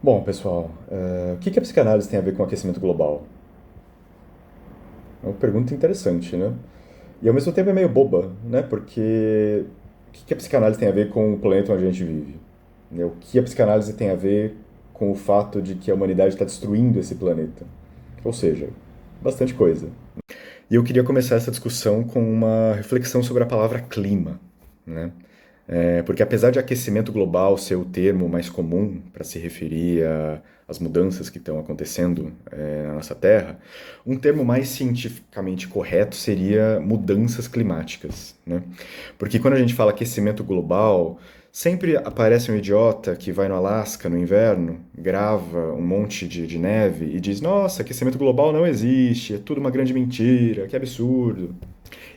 Bom, pessoal, o que a psicanálise tem a ver com o aquecimento global? É uma pergunta interessante, né? E ao mesmo tempo é meio boba, né? Porque o que a psicanálise tem a ver com o planeta onde a gente vive? Né? O que a psicanálise tem a ver com o fato de que a humanidade está destruindo esse planeta? Ou seja, bastante coisa. E eu queria começar essa discussão com uma reflexão sobre a palavra clima, né? Porque apesar de aquecimento global ser o termo mais comum para se referir às mudanças que estão acontecendo na nossa Terra, um termo mais cientificamente correto seria mudanças climáticas, né? Porque quando a gente fala aquecimento global, sempre aparece um idiota que vai no Alasca no inverno, grava um monte de neve e diz: Nossa, aquecimento global não existe, é tudo uma grande mentira, que absurdo.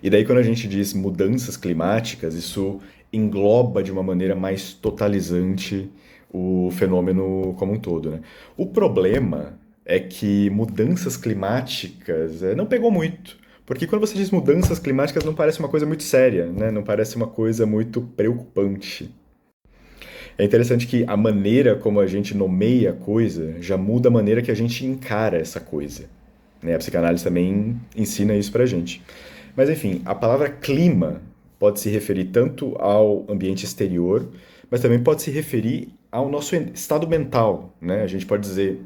E daí, quando a gente diz mudanças climáticas, isso engloba de uma maneira mais totalizante o fenômeno como um todo, né? O problema é que mudanças climáticas não pegou muito. Porque quando você diz mudanças climáticas, não parece uma coisa muito séria, né? Não parece uma coisa muito preocupante. É interessante que a maneira como a gente nomeia a coisa já muda a maneira que a gente encara essa coisa, né? A psicanálise também ensina isso pra gente. Mas enfim, a palavra clima pode se referir tanto ao ambiente exterior, mas também pode se referir ao nosso estado mental, né? A gente pode dizer,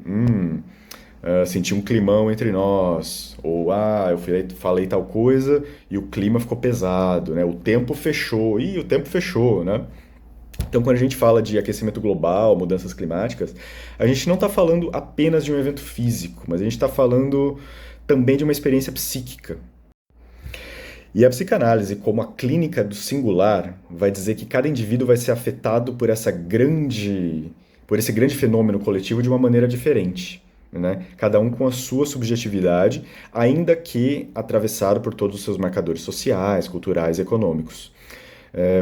senti um climão entre nós, ou eu falei tal coisa e o clima ficou pesado, né? O tempo fechou, o tempo fechou, né? Então, quando a gente fala de aquecimento global, mudanças climáticas, a gente não está falando apenas de um evento físico, mas a gente está falando também de uma experiência psíquica. E a psicanálise, como a clínica do singular, vai dizer que cada indivíduo vai ser afetado por esse grande fenômeno coletivo de uma maneira diferente, né? Cada um com a sua subjetividade, ainda que atravessado por todos os seus marcadores sociais, culturais e econômicos.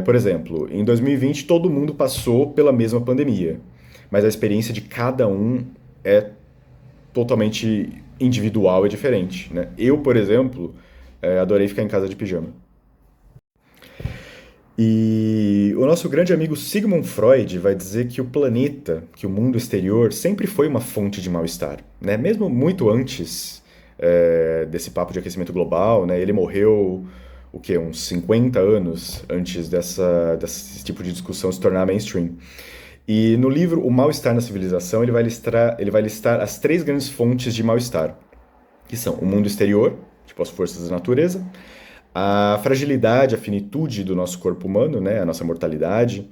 Por exemplo, em 2020 todo mundo passou pela mesma pandemia, mas a experiência de cada um é totalmente individual e diferente, né? Eu, por exemplo, adorei ficar em casa de pijama. E o nosso grande amigo Sigmund Freud vai dizer que o planeta, que o mundo exterior, sempre foi uma fonte de mal-estar, né? Mesmo muito antes desse papo de aquecimento global, né? Ele morreu, o quê? Uns 50 anos antes desse tipo de discussão se tornar mainstream. E no livro O Mal-Estar na Civilização, ele vai listar as três grandes fontes de mal-estar, que são o mundo exterior, tipo as forças da natureza, a fragilidade, a finitude do nosso corpo humano, né, a nossa mortalidade,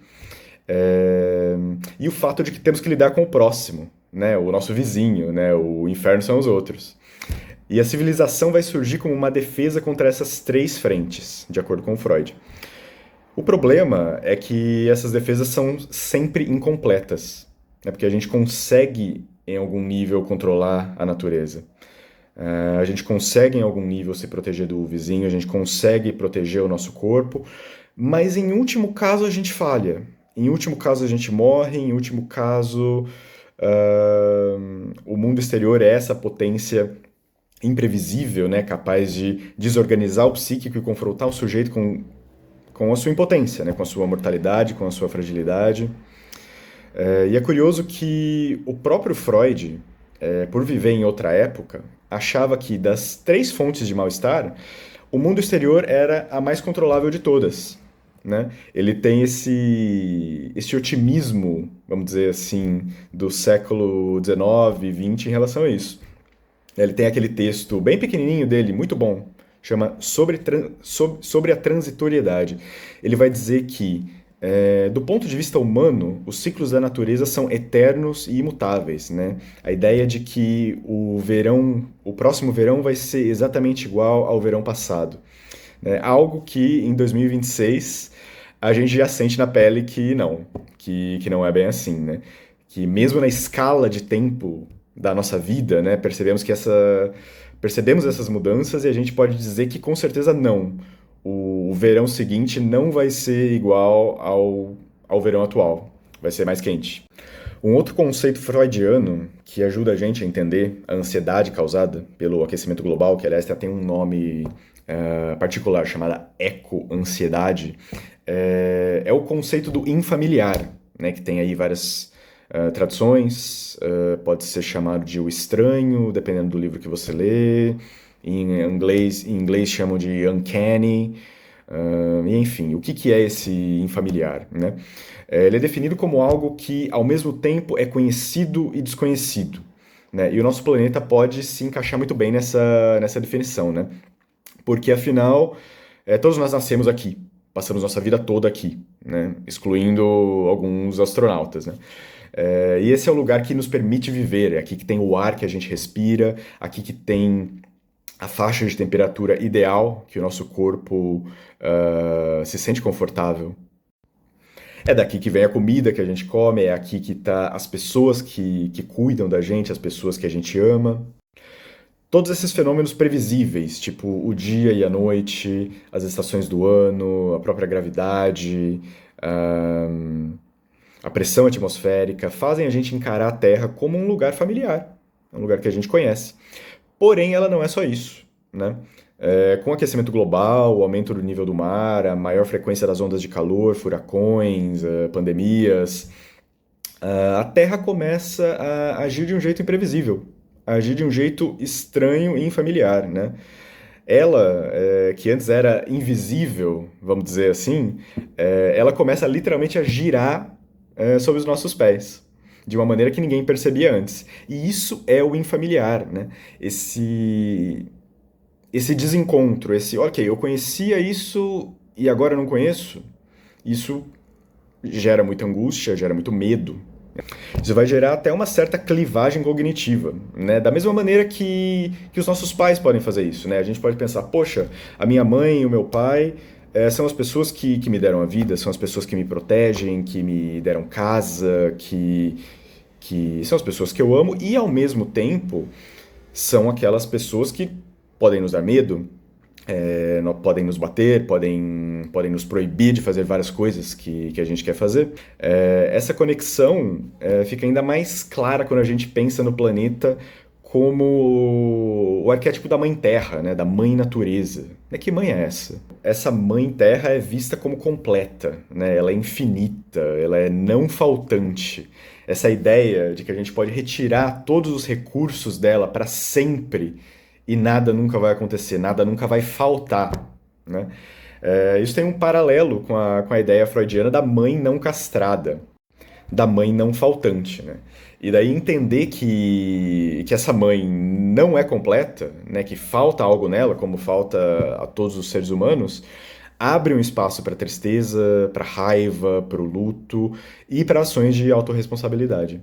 e o fato de que temos que lidar com o próximo, né, o nosso vizinho, né, o inferno são os outros. E a civilização vai surgir como uma defesa contra essas três frentes, de acordo com Freud. O problema é que essas defesas são sempre incompletas, né, porque a gente consegue, em algum nível, controlar a natureza. A gente consegue, em algum nível, se proteger do vizinho, a gente consegue proteger o nosso corpo, mas em último caso a gente falha. Em último caso a gente morre, em último caso o mundo exterior é essa potência imprevisível, né, capaz de desorganizar o psíquico e confrontar o sujeito com a sua impotência, né, com a sua mortalidade, com a sua fragilidade. E é curioso que o próprio Freud, por viver em outra época, achava que das três fontes de mal-estar, o mundo exterior era a mais controlável de todas. Né? Ele tem esse otimismo, vamos dizer assim, do século XIX, XX em relação a isso. Ele tem aquele texto bem pequenininho dele, muito bom, chama sobre a transitoriedade. Ele vai dizer que, do ponto de vista humano, os ciclos da natureza são eternos e imutáveis, né? A ideia de que o próximo verão vai ser exatamente igual ao verão passado, né? Algo que em 2026 a gente já sente na pele que não é bem assim, né? Que mesmo na escala de tempo da nossa vida, né, percebemos essas mudanças e a gente pode dizer que com certeza não. O verão seguinte não vai ser igual ao verão atual, vai ser mais quente. Um outro conceito freudiano que ajuda a gente a entender a ansiedade causada pelo aquecimento global, que aliás tem um nome particular chamada ecoansiedade, é o conceito do infamiliar, né, que tem aí várias traduções, pode ser chamado de O Estranho, dependendo do livro que você lê. Em inglês chamam de Uncanny. E enfim, o que que é esse infamiliar, né? Ele é definido como algo que, ao mesmo tempo, é conhecido e desconhecido, né? E o nosso planeta pode se encaixar muito bem nessa definição, né? Porque, afinal, todos nós nascemos aqui, passamos nossa vida toda aqui, né? Excluindo alguns astronautas, né? E esse é o lugar que nos permite viver, é aqui que tem o ar que a gente respira, aqui que tem a faixa de temperatura ideal que o nosso corpo se sente confortável. É daqui que vem a comida que a gente come, é aqui que tá as pessoas que cuidam da gente, as pessoas que a gente ama. Todos esses fenômenos previsíveis, tipo o dia e a noite, as estações do ano, a própria gravidade, ahn, a pressão atmosférica, fazem a gente encarar a Terra como um lugar familiar, um lugar que a gente conhece. Porém, ela não é só isso, né? Com o aquecimento global, o aumento do nível do mar, a maior frequência das ondas de calor, furacões, pandemias, a Terra começa a agir de um jeito imprevisível, a agir de um jeito estranho e infamiliar, né? Ela, que antes era invisível, vamos dizer assim, ela começa literalmente a girar, sob os nossos pés, de uma maneira que ninguém percebia antes. E isso é o infamiliar, né? Esse desencontro, ok, eu conhecia isso e agora não conheço, isso gera muita angústia, gera muito medo. Isso vai gerar até uma certa clivagem cognitiva, né? Da mesma maneira que os nossos pais podem fazer isso, né? A gente pode pensar, poxa, a minha mãe e o meu pai são as pessoas que me deram a vida, são as pessoas que me protegem, que me deram casa, que são as pessoas que eu amo e, ao mesmo tempo, são aquelas pessoas que podem nos dar medo, podem nos bater, podem nos proibir de fazer várias coisas que a gente quer fazer. Essa conexão fica ainda mais clara quando a gente pensa no planeta como o arquétipo da mãe terra, né, da mãe natureza. Que mãe é essa? Essa mãe terra é vista como completa, né? Ela é infinita, ela é não faltante. Essa ideia de que a gente pode retirar todos os recursos dela para sempre e nada nunca vai acontecer, nada nunca vai faltar, né? Isso tem um paralelo com a ideia freudiana da mãe não castrada, da mãe não faltante, né? E daí entender que essa mãe não é completa, né? Que falta algo nela, como falta a todos os seres humanos, abre um espaço para tristeza, para raiva, para o luto e para ações de autorresponsabilidade.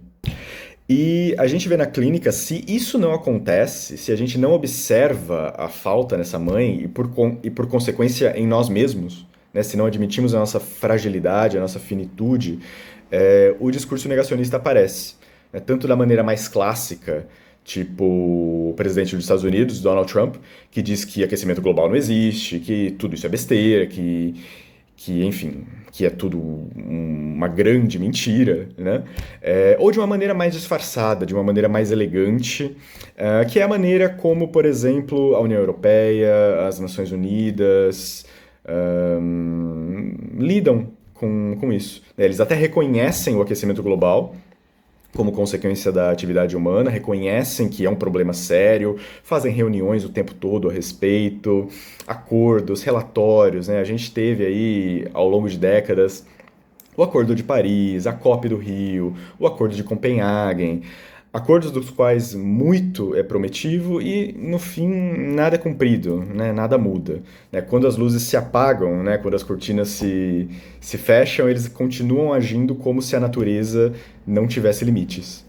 E a gente vê na clínica, se isso não acontece, se a gente não observa a falta nessa mãe e por consequência em nós mesmos, né, se não admitimos a nossa fragilidade, a nossa finitude, o discurso negacionista aparece. Né, tanto da maneira mais clássica, tipo o presidente dos Estados Unidos, Donald Trump, que diz que aquecimento global não existe, que tudo isso é besteira, enfim, que é tudo uma grande mentira, né? Ou de uma maneira mais disfarçada, de uma maneira mais elegante, que é a maneira como, por exemplo, a União Europeia, as Nações Unidas lidam com isso. Eles até reconhecem o aquecimento global como consequência da atividade humana, reconhecem que é um problema sério, fazem reuniões o tempo todo a respeito, acordos, relatórios, né? A gente teve aí, ao longo de décadas, o Acordo de Paris, a COP do Rio, o Acordo de Copenhague, acordos dos quais muito é prometido e, no fim, nada é cumprido, né? Nada muda. Né? Quando as luzes se apagam, né? Quando as cortinas se fecham, eles continuam agindo como se a natureza não tivesse limites.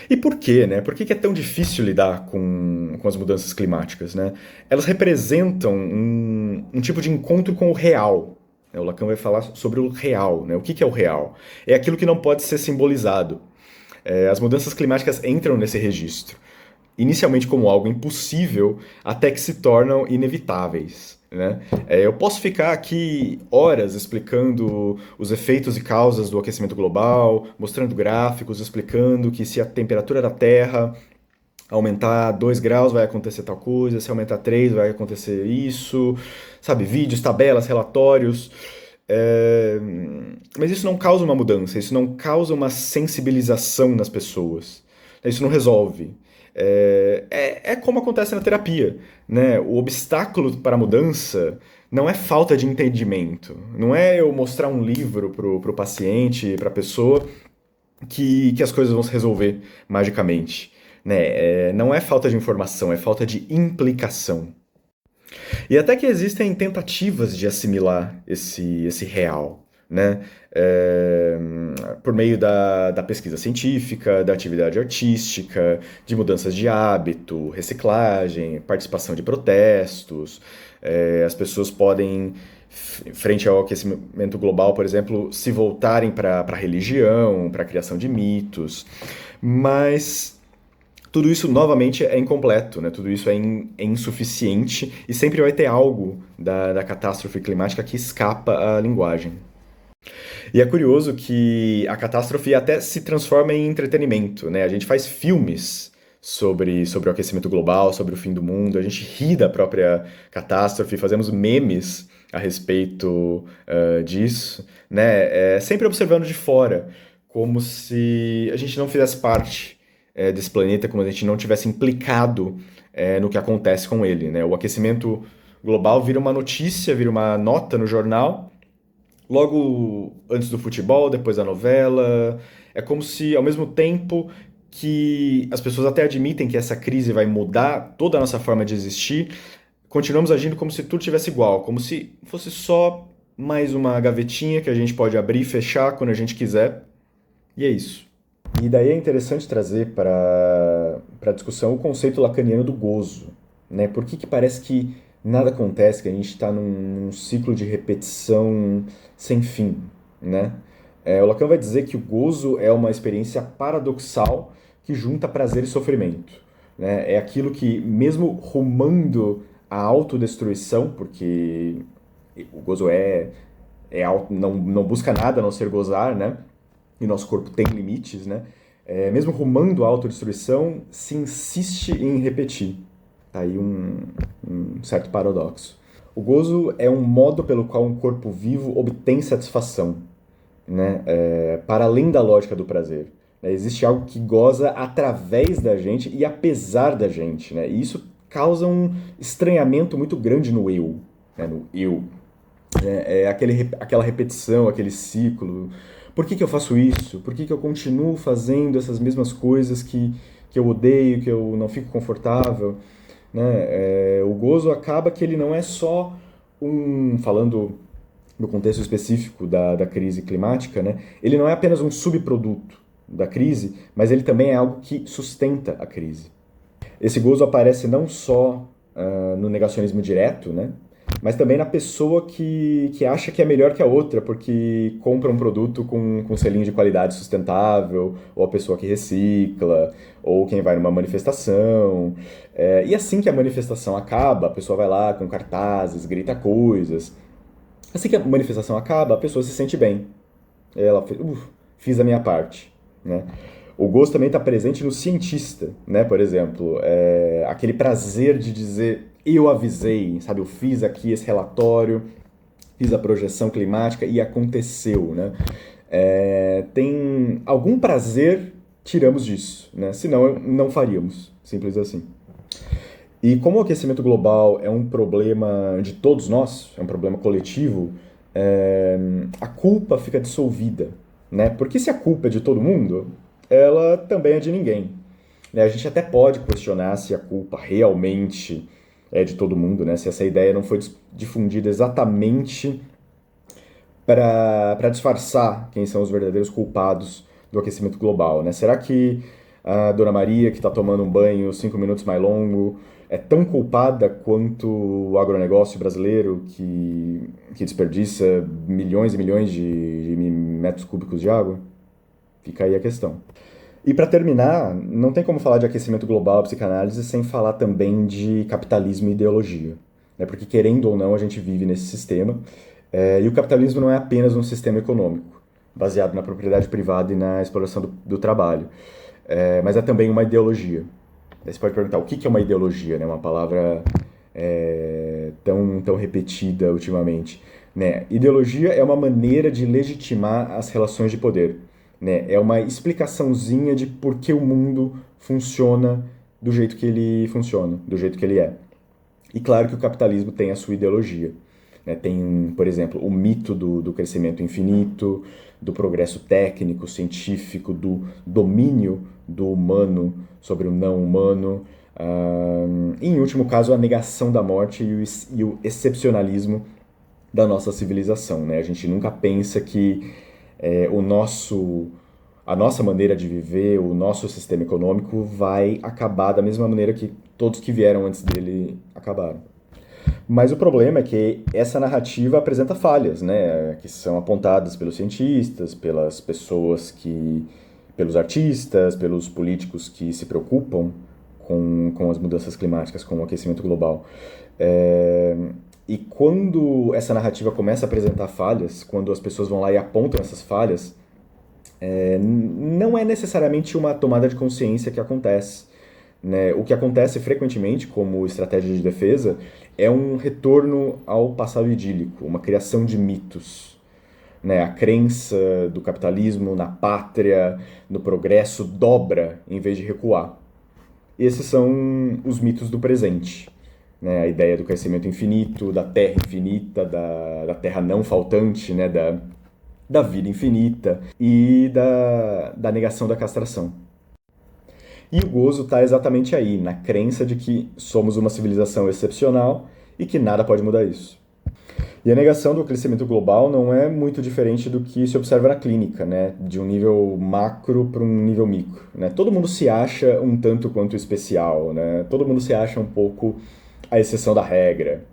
E por quê, né? Por que é tão difícil lidar com as mudanças climáticas, né? Elas representam um tipo de encontro com o real. O Lacan vai falar sobre o real, né? O que é o real? É aquilo que não pode ser simbolizado. As mudanças climáticas entram nesse registro, inicialmente como algo impossível, até que se tornam inevitáveis. Né? Eu posso ficar aqui horas explicando os efeitos e causas do aquecimento global, mostrando gráficos, explicando que se a temperatura da Terra aumentar 2 graus vai acontecer tal coisa, se aumentar 3 vai acontecer isso, sabe? Vídeos, tabelas, relatórios. É, mas isso não causa uma mudança, isso não causa uma sensibilização nas pessoas. Isso não resolve. É como acontece na terapia, né? O obstáculo para a mudança não é falta de entendimento, não é eu mostrar um livro pro paciente, para a pessoa, que as coisas vão se resolver magicamente, né? Não é falta de informação, é falta de implicação. E até que existem tentativas de assimilar esse real, né? É, por meio da pesquisa científica, da atividade artística, de mudanças de hábito, reciclagem, participação de protestos. As pessoas podem, frente ao aquecimento global, por exemplo, se voltarem para a religião, para a criação de mitos. Mas tudo isso novamente é incompleto, né? Tudo isso é insuficiente e sempre vai ter algo da catástrofe climática que escapa à linguagem. E é curioso que a catástrofe até se transforma em entretenimento, né? A gente faz filmes sobre o aquecimento global, sobre o fim do mundo, a gente ri da própria catástrofe, fazemos memes a respeito disso, né? Sempre observando de fora, como se a gente não fizesse parte desse planeta, como se a gente não tivesse implicado no que acontece com ele, né? O aquecimento global vira uma notícia, vira uma nota no jornal, logo antes do futebol, depois da novela. É como se, ao mesmo tempo que as pessoas até admitem que essa crise vai mudar toda a nossa forma de existir, continuamos agindo como se tudo tivesse igual, como se fosse só mais uma gavetinha que a gente pode abrir e fechar quando a gente quiser. E é isso. E daí é interessante trazer para a discussão o conceito lacaniano do gozo, né? Por que parece que nada acontece, que a gente está num ciclo de repetição sem fim, né? O Lacan vai dizer que o gozo é uma experiência paradoxal que junta prazer e sofrimento, né? É aquilo que, mesmo rumando a autodestruição, porque o gozo não busca nada a não ser gozar, né? E nosso corpo tem limites, né? Mesmo rumando à autodestruição, se insiste em repetir. Tá aí um certo paradoxo. O gozo é um modo pelo qual um corpo vivo obtém satisfação, né? Para além da lógica do prazer. Existe algo que goza através da gente e apesar da gente, né? E isso causa um estranhamento muito grande no eu, né? No eu. Aquela repetição, aquele ciclo. Por que eu faço isso? Por que eu continuo fazendo essas mesmas coisas que eu odeio, que eu não fico confortável? Né? O gozo acaba que ele não é só falando no contexto específico da crise climática, né? Ele não é apenas um subproduto da crise, mas ele também é algo que sustenta a crise. Esse gozo aparece não só no negacionismo direto, né? Mas também na pessoa que acha que é melhor que a outra porque compra um produto com selinho de qualidade sustentável, ou a pessoa que recicla, ou quem vai numa manifestação. E assim que a manifestação acaba, a pessoa vai lá com cartazes, grita coisas. Assim que a manifestação acaba, a pessoa se sente bem. Ela fez, fiz a minha parte, né? O gosto também está presente no cientista, né? Por exemplo, aquele prazer de dizer eu avisei, sabe? Eu fiz aqui esse relatório, fiz a projeção climática e aconteceu, né? Tem algum prazer, tiramos disso, né? Senão não faríamos, simples assim. E como o aquecimento global é um problema de todos nós, é um problema coletivo, a culpa fica dissolvida, né? Porque se a culpa é de todo mundo, ela também é de ninguém. A gente até pode questionar se a culpa realmente é de todo mundo, né? Se essa ideia não foi difundida exatamente para disfarçar quem são os verdadeiros culpados do aquecimento global, né? Será que a Dona Maria, que está tomando um banho 5 minutos mais longo, é tão culpada quanto o agronegócio brasileiro que desperdiça milhões e milhões de metros cúbicos de água? Fica aí a questão. E para terminar, não tem como falar de aquecimento global, psicanálise, sem falar também de capitalismo e ideologia. Né? Porque, querendo ou não, a gente vive nesse sistema. E o capitalismo não é apenas um sistema econômico, baseado na propriedade privada e na exploração do trabalho. Mas é também uma ideologia. Aí você pode perguntar, o que é uma ideologia? Né? Uma palavra tão repetida ultimamente. né? Ideologia é uma maneira de legitimar as relações de poder, né? É uma explicaçãozinha de por que o mundo funciona do jeito que ele funciona, do jeito que ele é. E claro que o capitalismo tem a sua ideologia, né? Tem, por exemplo, o mito do crescimento infinito, do progresso técnico, científico, do domínio do humano sobre o não humano, e, em último caso, a negação da morte e o excepcionalismo da nossa civilização, né? A gente nunca pensa que a nossa maneira de viver, o nosso sistema econômico vai acabar da mesma maneira que todos que vieram antes dele acabaram. Mas o problema é que essa narrativa apresenta falhas, né? Que são apontadas pelos cientistas, pelas pessoas que, pelos artistas, pelos políticos que se preocupam com as mudanças climáticas, com o aquecimento global. É, e quando essa narrativa começa a apresentar falhas, quando as pessoas vão lá e apontam essas falhas, não é necessariamente uma tomada de consciência que acontece, né? O que acontece frequentemente, como estratégia de defesa, é um retorno ao passado idílico, uma criação de mitos, né? A crença do capitalismo na pátria, no progresso, dobra em vez de recuar. Esses são os mitos do presente, né? A ideia do crescimento infinito, da terra infinita, da terra não faltante, né? Da vida infinita e da negação da castração. E o gozo está exatamente aí, na crença de que somos uma civilização excepcional e que nada pode mudar isso. E a negação do crescimento global não é muito diferente do que se observa na clínica, né? De um nível macro para um nível micro, né? Todo mundo se acha um tanto quanto especial, né? Todo mundo se acha um pouco a exceção da regra.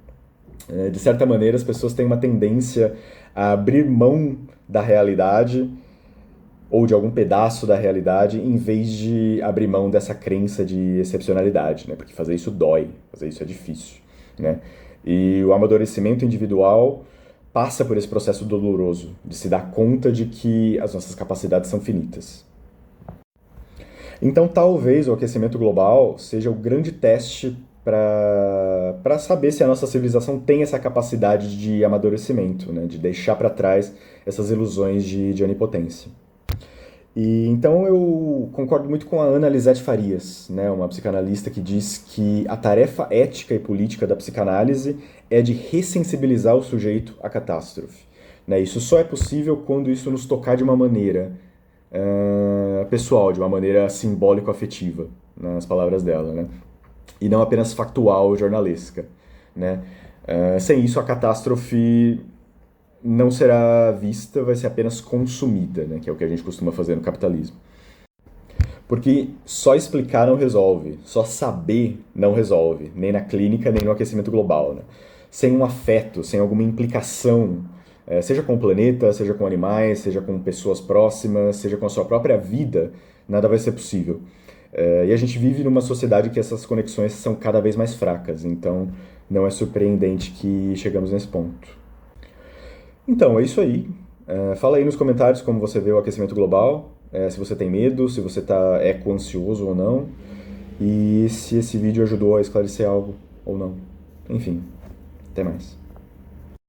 De certa maneira, as pessoas têm uma tendência a abrir mão da realidade ou de algum pedaço da realidade em vez de abrir mão dessa crença de excepcionalidade, né? Porque fazer isso dói, fazer isso é difícil, né? E o amadurecimento individual passa por esse processo doloroso de se dar conta de que as nossas capacidades são finitas. Então, talvez o aquecimento global seja o grande teste para saber se a nossa civilização tem essa capacidade de amadurecimento, né? De deixar para trás essas ilusões de onipotência. E então eu concordo muito com a Ana Lisete Farias, né, uma psicanalista que diz que a tarefa ética e política da psicanálise é de ressensibilizar o sujeito à catástrofe. Né? Isso só é possível quando isso nos tocar de uma maneira pessoal, de uma maneira simbólico-afetiva, nas palavras dela, né? E não apenas factual ou jornalesca. Né? Sem isso, a catástrofe não será vista, vai ser apenas consumida, né? Que é o que a gente costuma fazer no capitalismo. Porque só explicar não resolve, só saber não resolve, nem na clínica, nem no aquecimento global. Né? Sem um afeto, sem alguma implicação, seja com o planeta, seja com animais, seja com pessoas próximas, seja com a sua própria vida, nada vai ser possível. E a gente vive numa sociedade que essas conexões são cada vez mais fracas, então não é surpreendente que chegamos nesse ponto. Então, é isso aí. Fala aí nos comentários como você vê o aquecimento global, se você tem medo, se você está eco-ansioso ou não, e se esse vídeo ajudou a esclarecer algo ou não. Enfim, até mais.